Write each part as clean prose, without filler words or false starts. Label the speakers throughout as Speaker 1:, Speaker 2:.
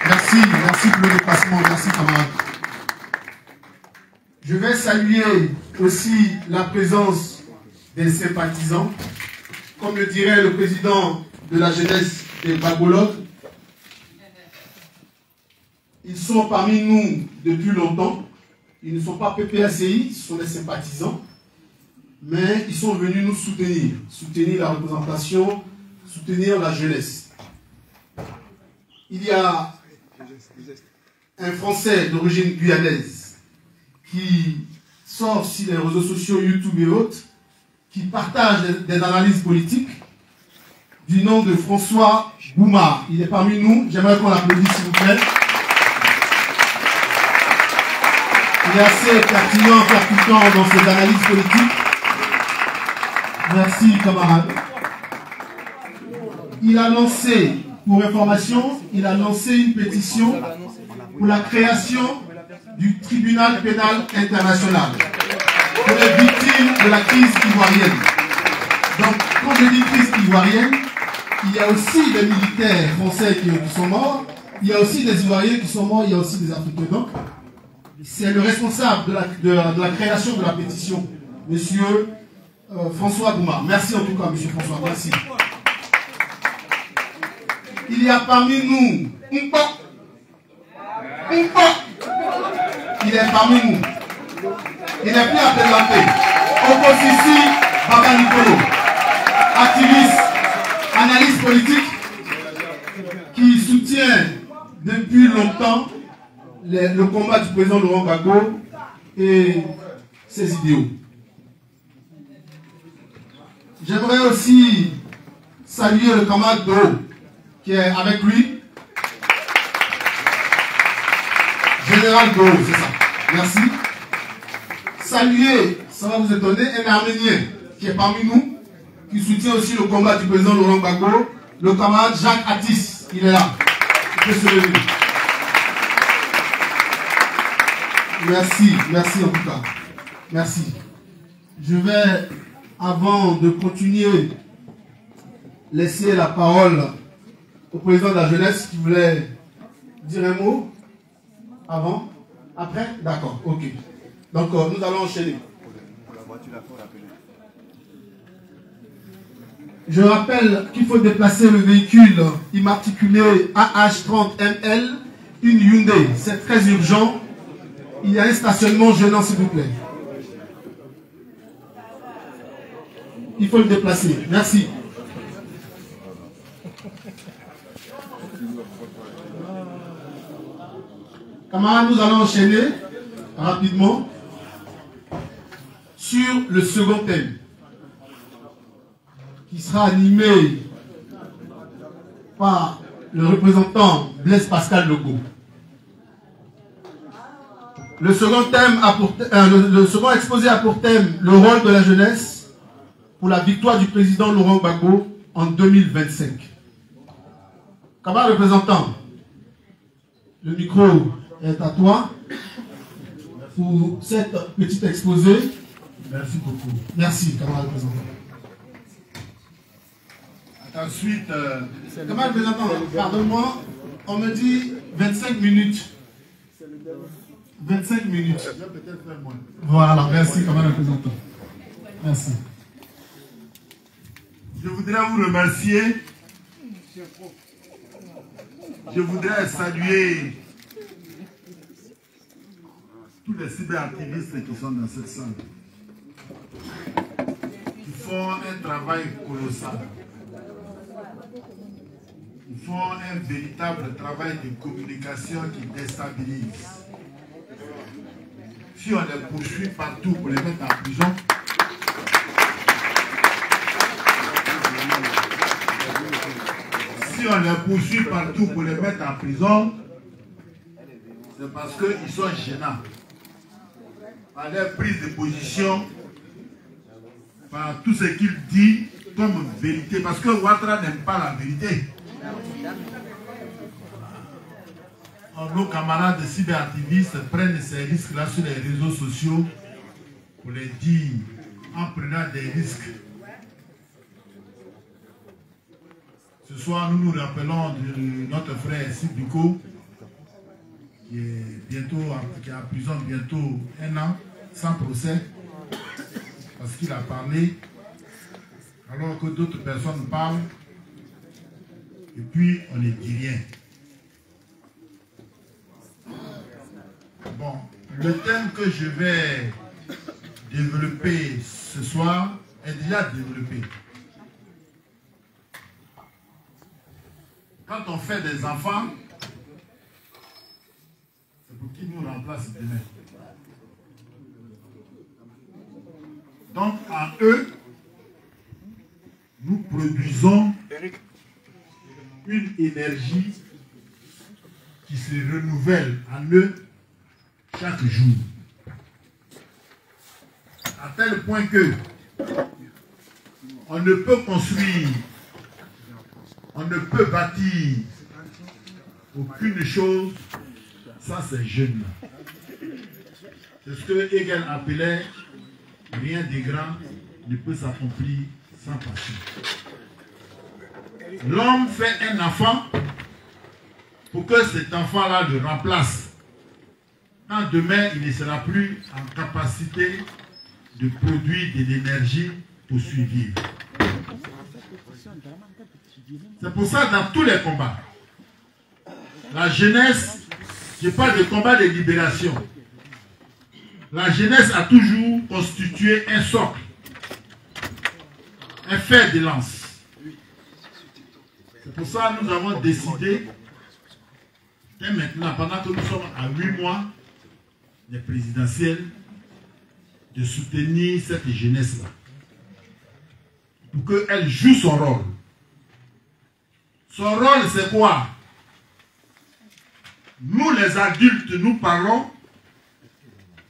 Speaker 1: Merci, merci pour le déplacement, merci camarades. Je vais saluer aussi la présence des sympathisants. Comme le dirait le président de la jeunesse des Bagologues, ils sont parmi nous depuis longtemps. Ils ne sont pas PPACI, ce sont des sympathisants. Mais ils sont venus nous soutenir. Soutenir la représentation, soutenir la jeunesse. Il y a un Français d'origine guyanaise qui sort sur les réseaux sociaux YouTube et autres, qui partage des analyses politiques du nom de François Boumard. Il est parmi nous. J'aimerais qu'on l'applaudisse, s'il vous plaît. Il est assez pertinent, percutant dans ses analyses politiques. Merci, camarades. Il a lancé, pour information, il a lancé une pétition pour la création du tribunal pénal international pour les victimes de la crise ivoirienne. Donc, quand je dis crise ivoirienne, il y a aussi des militaires français qui sont morts, il y a aussi des Ivoiriens qui sont morts, il y a aussi des Africains. Donc, c'est le responsable de la création de la pétition, monsieur François Boumard. Merci en tout cas, monsieur François, merci. Il y a parmi nous Mpa. Il est parmi nous. Il n'est plus appelé la paix. Opposition, Baba Nicolo. Activiste, analyste politique, qui soutient depuis longtemps le combat du président Laurent Gbagbo et ses idéaux. J'aimerais aussi saluer le camarade Do qui est avec lui. Général Do, c'est ça. Merci. Saluer, ça va vous étonner, un Arménien qui est parmi nous, qui soutient aussi le combat du président Laurent Gbagbo, le camarade Jacques Attis. Il est là. Il peut se lever. Merci, merci en tout cas. Merci. Je vais, avant de continuer, laisser la parole au président de la jeunesse qui voulait dire un mot. Avant? Après? D'accord, ok. Donc nous allons enchaîner. Je rappelle qu'il faut déplacer le véhicule immatriculé AH30ML, une Hyundai. C'est très urgent. Il y a un stationnement gênant, s'il vous plaît. Il faut le déplacer. Merci. Camarades, nous allons enchaîner rapidement sur le second thème qui sera animé par le représentant Blaise Pascal Logo. Le second thème le second exposé a pour thème le rôle de la jeunesse pour la victoire du président Laurent Gbagbo en 2025. Camarade représentant, le micro est à toi pour cette petite exposé. Merci beaucoup. Merci, camarade représentant. Ensuite, camarade représentant, pardonne-moi, on me dit 25 minutes. 25 minutes. Voilà, merci, camarade représentant. Merci.
Speaker 2: Je voudrais vous remercier. Je voudrais saluer tous les cyberactivistes qui sont dans cette salle, qui font un travail colossal. Ils font un véritable travail de communication qui déstabilise. Si on les poursuit partout pour les mettre en prison, si on les poursuit partout pour les mettre en prison, c'est parce qu'ils sont gênants par leur prise de position, par tout ce qu'ils disent comme vérité. Parce que Ouattara n'aime pas la vérité. Nos camarades cyberactivistes prennent ces risques-là sur les réseaux sociaux pour les dire en prenant des risques. Ce soir, nous nous rappelons de notre frère Sibiko qui est en prison bientôt 1 an, sans procès, parce qu'il a parlé, alors que d'autres personnes parlent, et puis on ne dit rien. Bon, le thème que je vais développer ce soir est déjà développé. Quand on fait des enfants, c'est pour qui nous remplace demain. Donc, en eux, nous produisons une énergie qui se renouvelle en eux chaque jour. À tel point que on ne peut construire, on ne peut bâtir aucune chose sans ces jeunes-là. C'est ce que Hegel appelait rien de grand ne peut s'accomplir sans passion. L'homme fait un enfant pour que cet enfant-là le remplace. Quand demain, il ne sera plus en capacité de produire de l'énergie pour survivre. C'est pour ça, dans tous les combats, la jeunesse, je parle de combat de libération. La jeunesse a toujours constitué un socle, un fer de lance. C'est pour ça que nous avons décidé, dès maintenant, pendant que nous sommes à 8 mois des présidentielles, de soutenir cette jeunesse-là, pour qu'elle joue son rôle. Son rôle, c'est quoi? Nous, les adultes, nous parlons,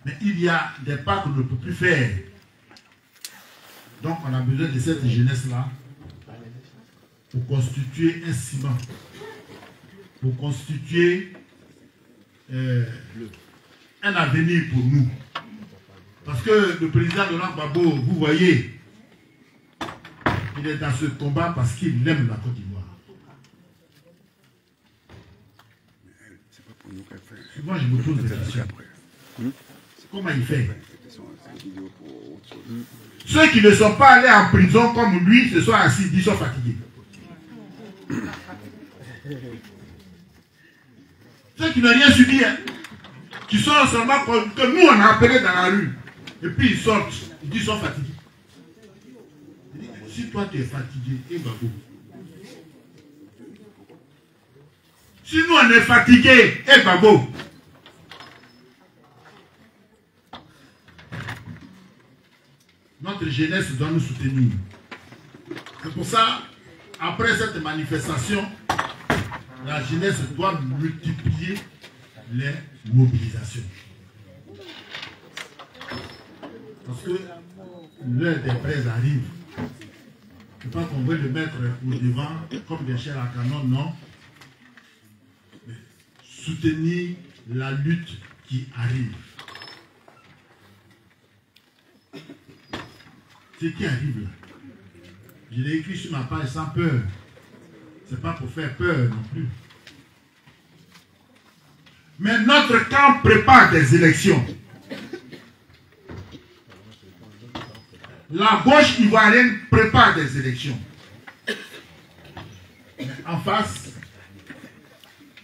Speaker 2: mais il y a des pas qu'on ne peut plus faire. Donc, on a besoin de cette jeunesse-là pour constituer un ciment, pour constituer un avenir pour nous. Parce que le président Laurent Gbagbo, vous voyez, il est dans ce combat parce qu'il aime la Côte d'Ivoire. Souvent, je me pose des questions. Comment il fait? Ceux qui ne sont pas allés en prison comme lui se sont assis, ils sont fatigués. Ceux qui n'ont rien subi, hein, qui sont seulement que nous on a appelé dans la rue, et puis ils sortent, ils disent qu'ils sont fatigués. Si toi tu es fatigué, et Gbagbo. Si nous on est fatigué, et Gbagbo. Notre jeunesse doit nous soutenir. C'est pour ça, après cette manifestation, la jeunesse doit multiplier les mobilisations. Parce que l'heure des prêts arrive. Ce n'est pas qu'on veut le mettre au devant comme des chairs à canon, non. Mais soutenir la lutte qui arrive. Ce qui arrive là, je l'ai écrit sur ma page sans peur. Ce n'est pas pour faire peur non plus. Mais notre camp prépare des élections. La gauche ivoirienne prépare des élections. Mais en face,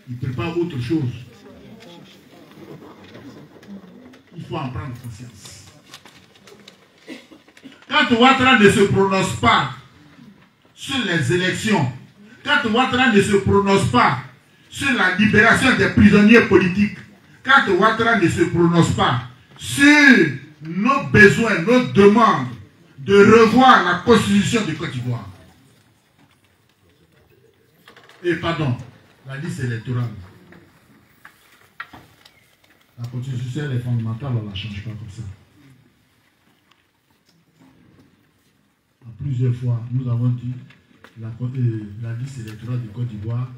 Speaker 2: ils préparent autre chose. Il faut en prendre conscience. Quand Ouattara ne se prononce pas sur les élections, quand Ouattara ne se prononce pas sur la libération des prisonniers politiques, quand Ouattara ne se prononce pas sur nos besoins, nos demandes de revoir la constitution de Côte d'Ivoire, et pardon, la liste électorale, la constitution est fondamentale, on ne la change pas comme ça. Plusieurs fois, nous avons dit la liste électorale de Côte d'Ivoire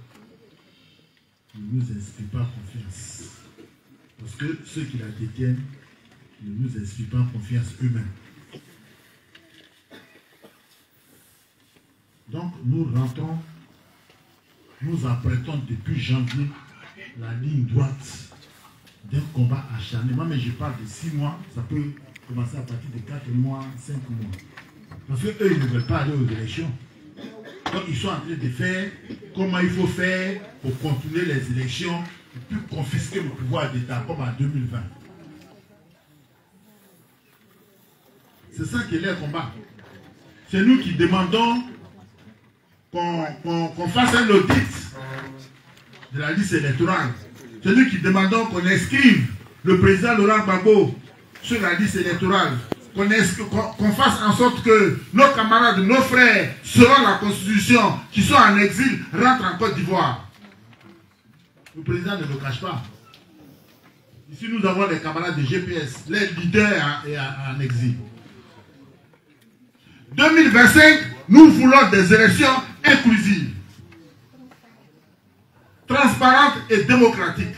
Speaker 2: ne nous inspire pas confiance. Parce que ceux qui la détiennent ne nous inspirent pas confiance eux-mêmes. Donc nous rentrons, nous apprêtons depuis janvier la ligne droite d'un combat acharné. Moi, mais je parle de 6 mois, ça peut commencer à partir de 4 mois, 5 mois. Parce qu'eux, ils ne veulent pas aller aux élections. Donc, ils sont en train de faire comment il faut faire pour contourner les élections et puis confisquer le pouvoir d'État comme en 2020. C'est ça qui est leur combat. C'est nous qui demandons qu'on fasse un audit de la liste électorale. C'est nous qui demandons qu'on inscrive le président Laurent Gbagbo sur la liste électorale. Qu'on fasse en sorte que nos camarades, nos frères, selon la Constitution, qui sont en exil, rentrent en Côte d'Ivoire. Le président ne le cache pas. Ici, nous avons des camarades de GPS, les leaders en exil. 2025, nous voulons des élections inclusives, transparentes et démocratiques.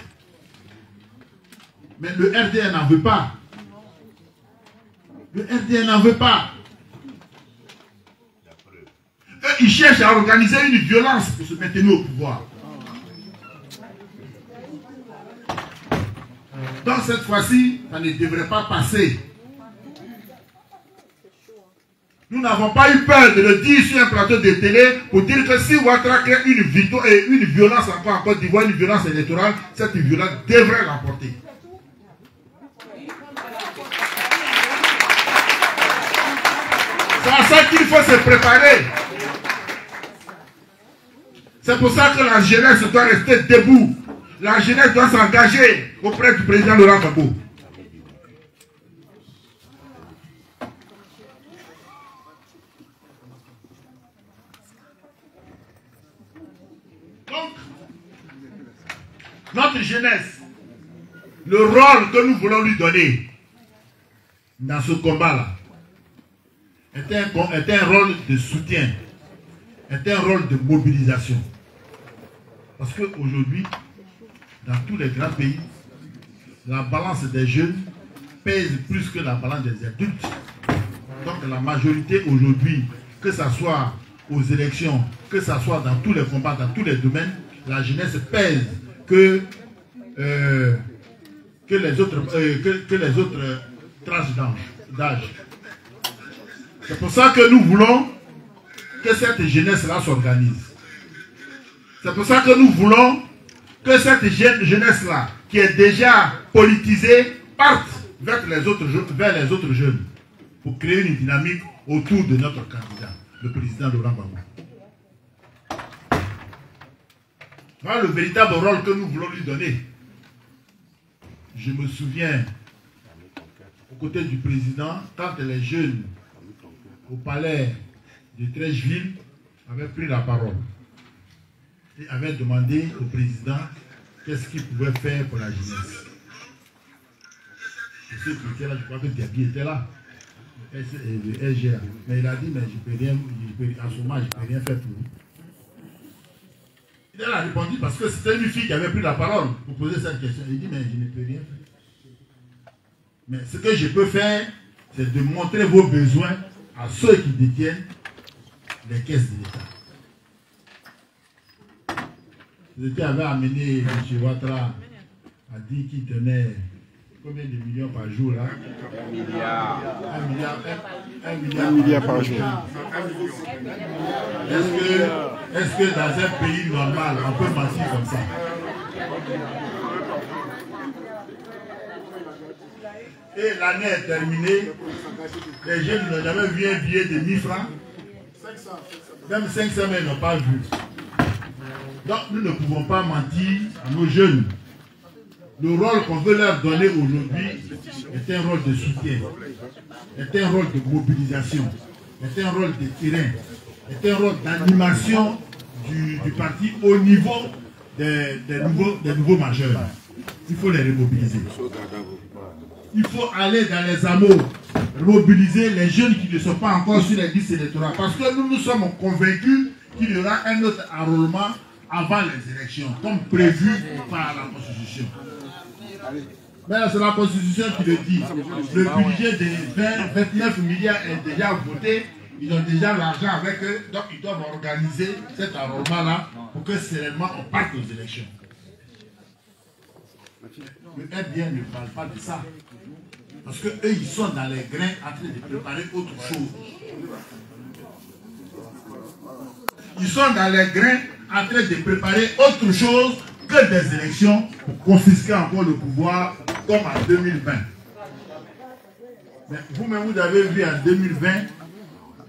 Speaker 2: Mais le RDN n'en veut pas. Le RDN n'en veut pas. Eux, ils cherchent à organiser une violence pour se maintenir au pouvoir. Donc cette fois-ci, ça ne devrait pas passer. Nous n'avons pas eu peur de le dire sur un plateau de télé pour dire que si Ouattara crée une victoire et une violence encore en Côte d'Ivoire, une violence électorale, cette violence devrait l'emporter. C'est à ça qu'il faut se préparer. C'est pour ça que la jeunesse doit rester debout. La jeunesse doit s'engager auprès du président Laurent Gbagbo. Donc, notre jeunesse, le rôle que nous voulons lui donner dans ce combat-là, est un rôle de soutien, est un rôle de mobilisation. Parce qu'aujourd'hui, dans tous les grands pays, la balance des jeunes pèse plus que la balance des adultes. Donc la majorité aujourd'hui, que ce soit aux élections, que ce soit dans tous les combats, dans tous les domaines, la jeunesse pèse que les autres tranches d'âge. C'est pour ça que nous voulons que cette jeunesse-là s'organise. C'est pour ça que nous voulons que cette jeunesse-là, qui est déjà politisée, parte vers les autres jeunes pour créer une dynamique autour de notre candidat, le président Laurent Gbagbo. Voilà le véritable rôle que nous voulons lui donner. Je me souviens, aux côtés du président, quand les jeunes au palais de Treichville avaient pris la parole et avaient demandé au président qu'est-ce qu'il pouvait faire pour la jeunesse. Et ceux qui étaient là, je crois que Diaby était là, le SGA. Mais il a dit, mais je peux rien, à ce moment, je ne peux rien faire pour vous. Il a répondu parce que c'était une fille qui avait pris la parole pour poser cette question. Il dit, mais je ne peux rien faire. Mais ce que je peux faire, c'est de montrer vos besoins à ceux qui détiennent les caisses de l'État. L'État avait amené M. Ouattara a dit qu'il tenait combien de millions par jour là? 1 milliard par jour. Est-ce que dans un pays normal, on peut mentir comme ça? Et l'année est terminée, les jeunes n'ont jamais vu un billet de 1000 francs. Même 500 000 n'ont pas vu. Donc nous ne pouvons pas mentir à nos jeunes. Le rôle qu'on veut leur donner aujourd'hui est un rôle de soutien, est un rôle de mobilisation, est un rôle de terrain, est un rôle d'animation du parti au niveau des nouveaux majeurs. Il faut les remobiliser. Il faut aller dans les hameaux, mobiliser les jeunes qui ne sont pas encore sur les listes électorales. Parce que nous sommes convaincus qu'il y aura un autre enrôlement avant les élections, comme prévu par la Constitution. Mais c'est la Constitution qui le dit. Le budget de 29 milliards est déjà voté. Ils ont déjà l'argent avec eux. Donc ils doivent organiser cet enrôlement-là pour que sereinement on parte aux élections. Le FDN ne parle pas de ça. Parce qu'eux, ils sont dans les grains en train de préparer autre chose. Ils sont dans les grains en train de préparer autre chose que des élections pour confisquer encore le pouvoir comme en 2020. Mais vous-même, vous avez vu en 2020,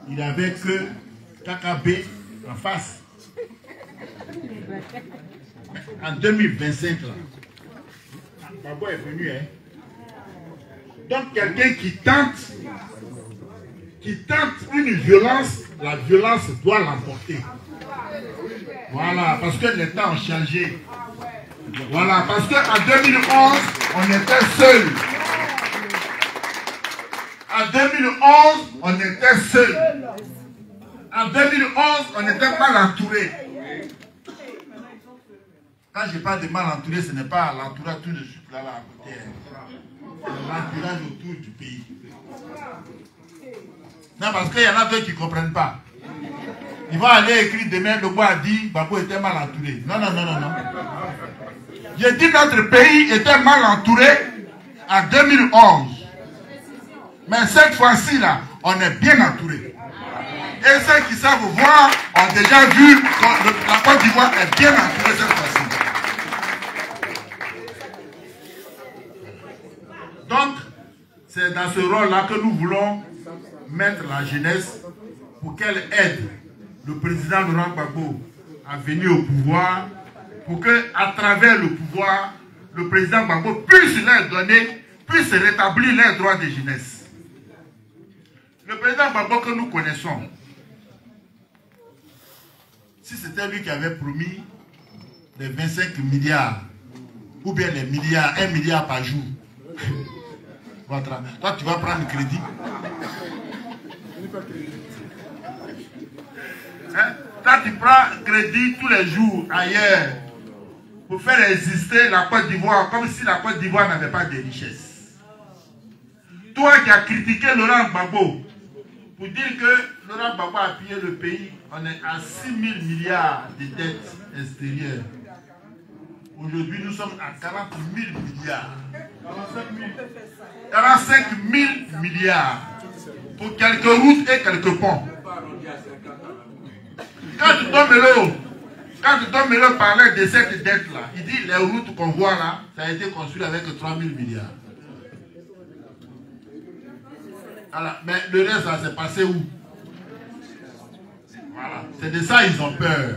Speaker 2: il n'y avait que KKB en face. En 2025, là, Gbagbo est venu, hein. Donc quelqu'un qui tente une violence, la violence doit l'emporter. Voilà, parce que les temps ont changé. Voilà, parce qu'en 2011, on était seul. En 2011, on était seul. En 2011, on était mal entouré. Quand je parle de mal entouré, ce n'est pas l'entourage tout de suite là à côté. C'est l'entourage autour du pays. Non, parce qu'il y en a d'autres qui ne comprennent pas. Ils vont aller écrire demain, le bois a dit, Gbagbo était mal entouré. Non, non, non, non, non. J'ai dit notre pays était mal entouré en 2011. Mais cette fois-ci, là, on est bien entouré. Et ceux qui savent voir ont déjà vu que la Côte d'Ivoire est bien entourée cette fois-ci. Donc, c'est dans ce rôle-là que nous voulons mettre la jeunesse pour qu'elle aide le président Laurent Gbagbo à venir au pouvoir, pour qu'à travers le pouvoir, le président Gbagbo puisse leur donner, puisse rétablir les droits des jeunesses. Le président Gbagbo que nous connaissons, si c'était lui qui avait promis les 25 milliards, ou bien les milliards, 1 milliard par jour, toi tu vas prendre crédit. Hein? Toi tu prends crédit tous les jours ailleurs pour faire exister la Côte d'Ivoire comme si la Côte d'Ivoire n'avait pas de richesse. Toi qui as critiqué Laurent Gbagbo pour dire que Laurent Gbagbo a pillé le pays, on est à 6 000 milliards de dettes extérieures. Aujourd'hui, nous sommes à 40 000 milliards. 45 000 milliards pour quelques routes et quelques ponts. Quand Tom Melo parlait de cette dette-là, il dit les routes qu'on voit là, ça a été construit avec 3 000 milliards. Alors, mais le reste, ça s'est passé où? Voilà. C'est de ça ils ont peur.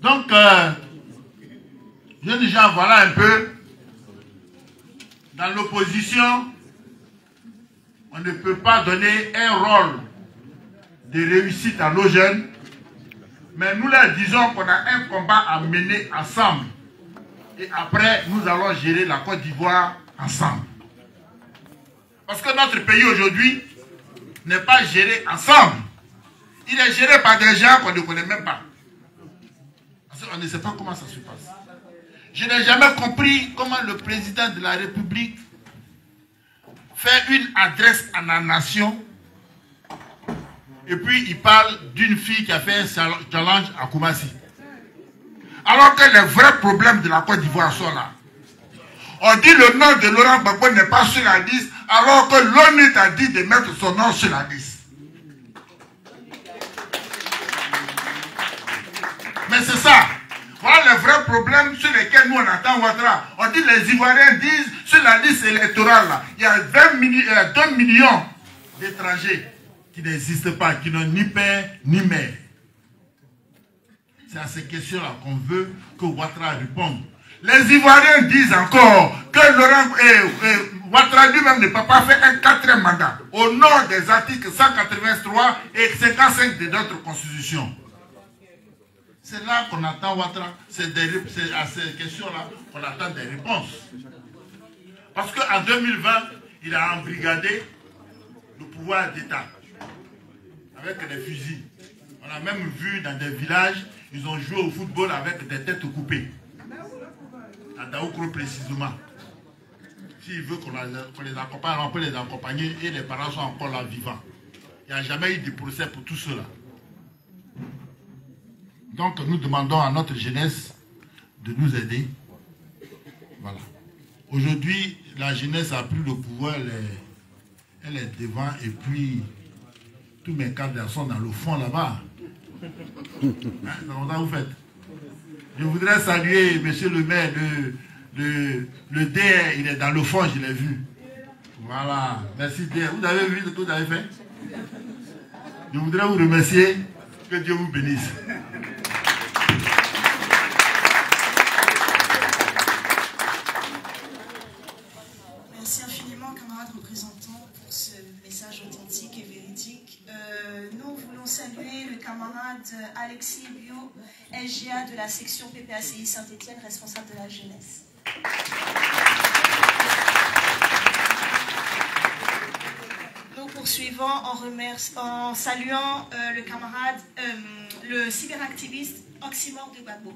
Speaker 2: Donc, jeunes gens, voilà un peu, dans l'opposition, on ne peut pas donner un rôle de réussite à nos jeunes, mais nous leur disons qu'on a un combat à mener ensemble. Et après, nous allons gérer la Côte d'Ivoire ensemble. Parce que notre pays aujourd'hui n'est pas géré ensemble. Il est géré par des gens qu'on ne connaît même pas. On ne sait pas comment ça se passe. Je n'ai jamais compris comment le président de la République fait une adresse à la nation et puis il parle d'une fille qui a fait un challenge à Koumassi. Alors que les vrais problèmes de la Côte d'Ivoire sont là. On dit le nom de Laurent Gbagbo n'est pas sur la liste alors que l'ONU a dit de mettre son nom sur la liste. Mais c'est ça. Voilà les vrais problèmes sur lesquels nous on attend Ouattara. On dit les Ivoiriens disent sur la liste électorale là, il y a 2 millions d'étrangers qui n'existent pas, qui n'ont ni père ni mère. C'est à ces questions-là qu'on veut que Ouattara réponde. Les Ivoiriens disent encore que Ouattara lui-même ne peut pas faire un 4e mandat au nom des articles 183 et 55 de notre constitution. C'est là qu'on attend Ouattara. C'est à ces questions-là qu'on attend des réponses. Parce qu'en 2020, il a embrigadé le pouvoir d'État avec des fusils. On a même vu dans des villages, ils ont joué au football avec des têtes coupées. À Daoukro précisément. S'il veut qu'on les accompagne, on peut les accompagner et les parents sont encore là vivants. Il n'y a jamais eu de procès pour tout cela. Donc nous demandons à notre jeunesse de nous aider. Voilà. Aujourd'hui, la jeunesse a pris le pouvoir, elle est devant et puis tous mes cadres sont dans le fond là-bas. Hein, c'est comme ça que vous faites. Je voudrais saluer monsieur le maire, le DR, il est dans le fond, je l'ai vu. Voilà, merci DR. Vous avez vu ce que vous avez fait? Je voudrais vous remercier, que Dieu vous bénisse.
Speaker 3: Merci infiniment, camarades représentants, pour ce message authentique et véridique. Nous voulons saluer le camarade Alexis Bio, SGA de la section PPACI Saint-Étienne, responsable de la jeunesse. Nous poursuivons en saluant le camarade, le cyberactiviste Oxymore de Gbagbo.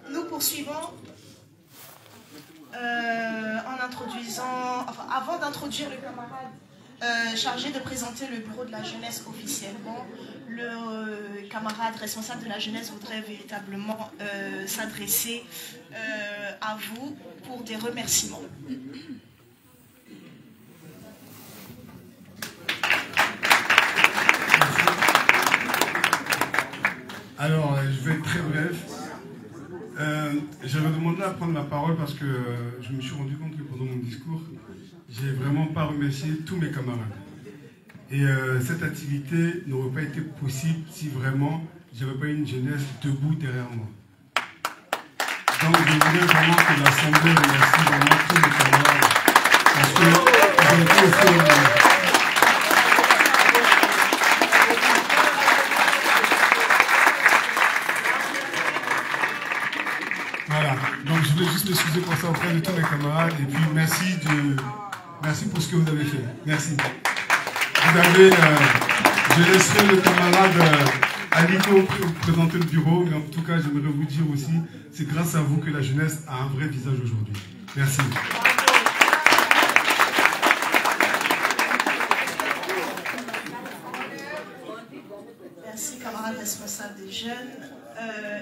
Speaker 3: Nous poursuivons en introduisant, enfin, avant d'introduire le camarade chargé de présenter le bureau de la jeunesse officiellement, le camarade responsable de la jeunesse voudrait véritablement s'adresser à vous pour des remerciements.
Speaker 4: Alors, je vais être très bref. J'avais demandé à prendre la parole parce que je me suis rendu compte que pendant mon discours, j'ai vraiment pas remercié tous mes camarades. Et cette activité n'aurait pas été possible si vraiment j'avais pas une jeunesse debout derrière moi. Donc, je voulais vraiment que l'Assemblée remercie vraiment tous mes camarades parce qu'ils ont été au fond. Voilà, donc je voulais juste m'excuser pour ça auprès de tous mes camarades et puis merci pour ce que vous avez fait. Merci. Vous avez, je laisserai le camarade Aliko présenter le bureau, mais en tout cas j'aimerais vous dire aussi, c'est grâce à vous que la jeunesse a un vrai visage aujourd'hui. Merci.
Speaker 3: Merci camarades responsables des jeunes.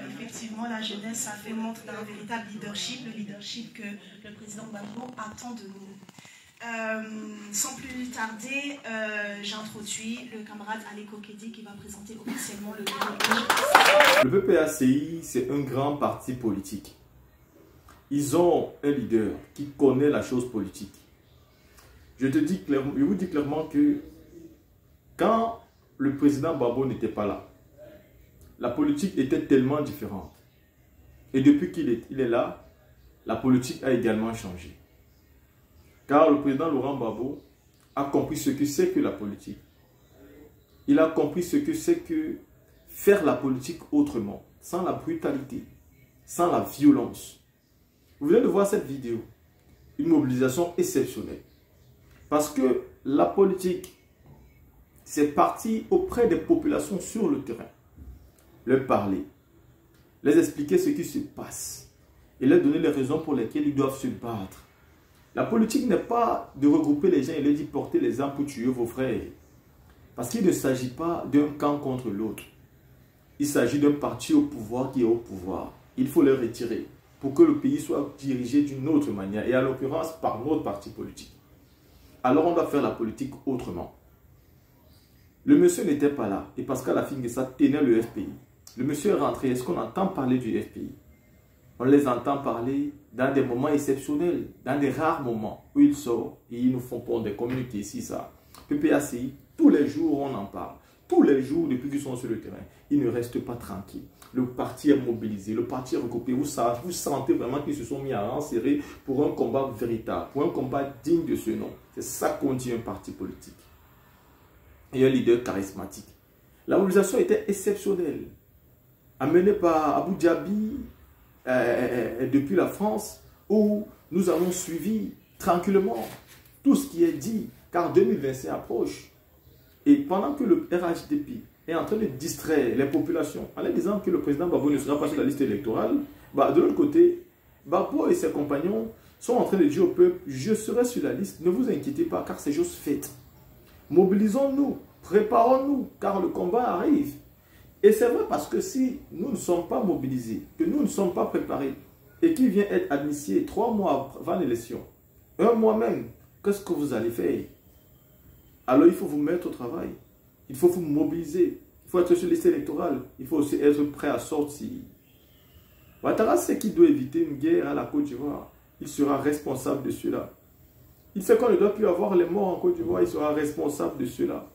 Speaker 3: Effectivement, la jeunesse a fait montre d'un véritable leadership, le leadership que le président Gbagbo attend de nous. Sans plus tarder, j'introduis le camarade Aliko Kedi qui va présenter officiellement le bureau.
Speaker 5: Le PPACI, c'est un grand parti politique. Ils ont un leader qui connaît la chose politique. Je vous dis clairement que quand le président Gbagbo n'était pas là, la politique était tellement différente. Et depuis qu'il est là, la politique a également changé. Car le président Laurent Gbagbo a compris ce que c'est que la politique. Il a compris ce que c'est que faire la politique autrement, sans la brutalité, sans la violence. Vous venez de voir cette vidéo, une mobilisation exceptionnelle. Parce que la politique, c'est parti auprès des populations sur le terrain. Leur parler, les expliquer ce qui se passe et leur donner les raisons pour lesquelles ils doivent se battre. La politique n'est pas de regrouper les gens et leur dire portez les armes pour tuer vos frères. Parce qu'il ne s'agit pas d'un camp contre l'autre. Il s'agit d'un parti au pouvoir qui est au pouvoir. Il faut le retirer pour que le pays soit dirigé d'une autre manière et en l'occurrence par notre parti politique. Alors on doit faire la politique autrement. Le monsieur n'était pas là et Pascal Afingessa tenait le FPI. Le monsieur est rentré. Est-ce qu'on entend parler du FPI? On les entend parler dans des moments exceptionnels, dans des rares moments où ils sortent et ils nous font pondre des communiqués ici, ça. PPACI, tous les jours on en parle. tous les jours depuis qu'ils sont sur le terrain. Ils ne restent pas tranquilles. Le parti est mobilisé, le parti est recoupé. Vous sentez vraiment qu'ils se sont mis à rang serré pour un combat véritable, pour un combat digne de ce nom. C'est ça qu'on dit un parti politique. Et un leader charismatique. La mobilisation était exceptionnelle. Amenée par Abu Dhabi depuis la France, où nous avons suivi tranquillement tout ce qui est dit, car 2025 approche. Et pendant que le RHDP est en train de distraire les populations en leur disant que le président Gbagbo ne sera pas sur la liste électorale, de l'autre côté, Gbagbo et ses compagnons sont en train de dire au peuple, je serai sur la liste, ne vous inquiétez pas, car c'est chose faite. Mobilisons-nous, préparons-nous, car le combat arrive. Et c'est vrai parce que si nous ne sommes pas mobilisés, que nous ne sommes pas préparés, et qu'il vient être admissible 3 mois avant l'élection, 1 mois même, qu'est-ce que vous allez faire? Alors il faut vous mettre au travail, il faut vous mobiliser, il faut être sur la liste électorale, il faut aussi être prêt à sortir. Ouattara sait qu'il doit éviter une guerre à la Côte d'Ivoire, il sera responsable de cela. Il sait qu'on ne doit plus avoir les morts en Côte d'Ivoire, il sera responsable de cela.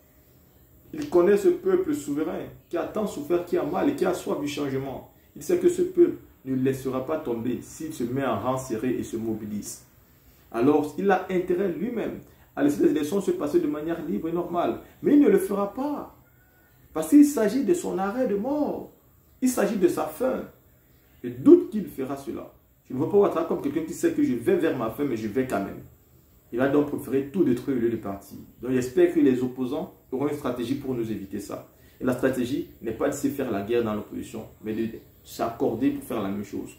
Speaker 5: Il connaît ce peuple souverain qui a tant souffert, qui a mal et qui a soif du changement. Il sait que ce peuple ne le laissera pas tomber s'il se met en rang serré et se mobilise. Alors, il a intérêt lui-même à laisser les élections se passer de manière libre et normale. Mais il ne le fera pas. Parce qu'il s'agit de son arrêt de mort. Il s'agit de sa fin. Je doute qu'il fera cela. Je ne vois pas Ouattara comme quelqu'un qui sait que je vais vers ma fin, mais je vais quand même. Il va donc préférer tout détruire au lieu de partir. Donc j'espère que les opposants auront une stratégie pour nous éviter ça. Et la stratégie n'est pas de se faire la guerre dans l'opposition, mais de s'accorder pour faire la même chose.